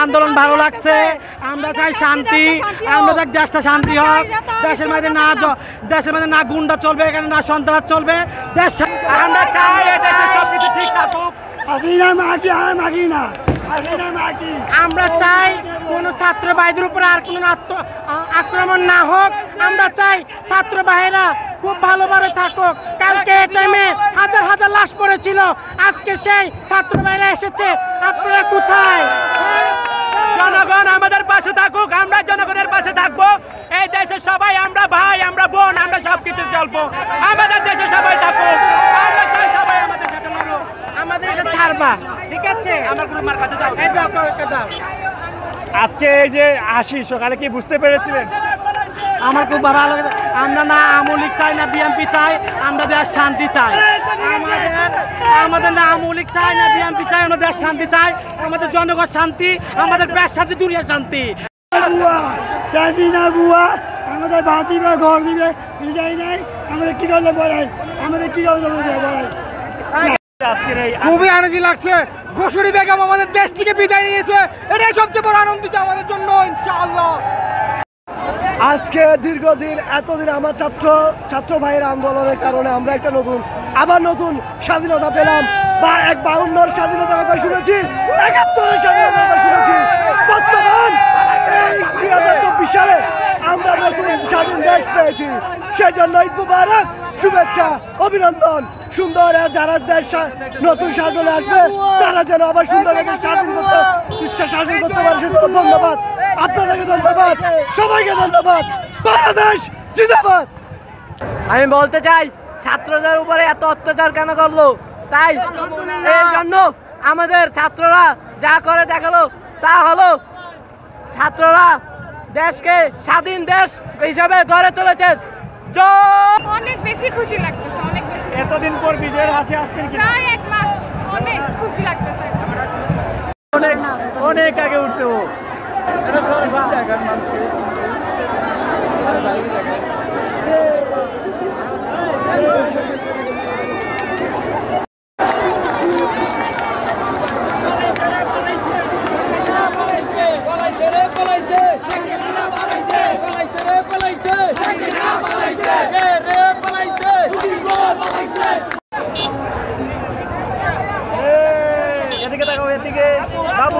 আন্দোলন ভালো লাগছে। আমরা চাই শান্তি, আমরা চাই দেশটা শান্তি হোক, দেশের মধ্যে না গুন্ডা চলবে, এখানে না সন্ত্রাস চলবে। আমরা চাই সবকিছু ঠিক থাকুক। আমরা চাই কোনো ছাত্র ভাইদের উপর আর কোনো আক্রমণ না হোক। আমরা চাই ছাত্র ভাইয়েরা খুব ভালোভাবে থাকুক। কালকে এই টাইমে হাজার হাজার লাশ পড়েছিল, আজকে সেই ছাত্র ভাইরা এসেছে। আপনারা কোথায়? জনগণ আমাদের পাশে থাকুক, আমরা জনগণের পাশে থাকবো। এই দেশের সবাই আমরা ভাই, আমরা বোন, আমরা সবকিছু চলবো। আমাদের দেশে সবাই থাকুক, আমরা চাই সবাই আমাদের সাথে লড়ুক। আমাদের এটা ছাড়বা, ঠিক আছে? আমার গ্রুপের কাছে যাও। আজকে এই যে আসি সকালে কি বুঝতে পেরেছিলেন? আমার খুব ভালো লাগে। আমরা না আওয়ামী লীগ চাই, না বিএনপি চাই, আমরা দেশ শান্তি চাই। আমাদের না আওয়ামী লীগ চাই, না বিএনপি চাই, আমরা দেশ শান্তি চাই। আমাদের জনগণ শান্তি, আমাদের দেশ শান্তি, দুনিয়া শান্তি। আমাদের ভাত দিবে, ঘর দিবে, বিদায় নেই। আমাদের কি করলে বলাই, আমাদের কি করলে বলাই। খুবই আনন্দ লাগছে। ঘোষণী বেগম আমাদের দেশ থেকে বিদায় নিয়েছে, এটাই সবচেয়ে বড় আনন্দিত আমাদের জন্য, ইনশাআল্লাহ। আজকে দীর্ঘদিন এতদিন আমার ছাত্র ভাইয়ের আন্দোলনের কারণে আমরা একটা নতুন স্বাধীনতা পেলাম। বা 52-র স্বাধীনতার কথা শুনেছি, 71-এর স্বাধীনতার কথা শুনেছি। বর্তমান এই 2024 সালে আমরা নতুন স্বাধীন দেশ পেয়েছি। সেই জন্য ঈদ মুবারক, শুভেচ্ছা, অভিনন্দন। সুন্দর যারা দেশ নতুন স্বাধীন আসবে, তারা যেন আবার সুন্দর শাসন করতে পারে। সেজন্য ধন্যবাদ আপনাদেরকে, ধন্যবাদ সবাইকে, ধন্যবাদ। বাংলাদেশ জিন্দাবাদ। আমি বলতে চাই, ছাত্রদের উপরে এত অত্যাচার কেন করলো? তাই এর জন্য আমাদের ছাত্ররা যা করে দেখালো, তা হলো ছাত্ররা দেশকে স্বাধীন দেশ হিসাবে গড়ে তুলেছেন। অনেক বেশি খুশি লাগতেছে, অনেক বেশি। এতদিন পর বিজয়ের হাসি আসছেন কি? প্রায় 1 মাস, অনেক খুশি লাগতেছে। অনেক আগে উঠছে ও। এদিকে তাকাও, এদিকে বাবু।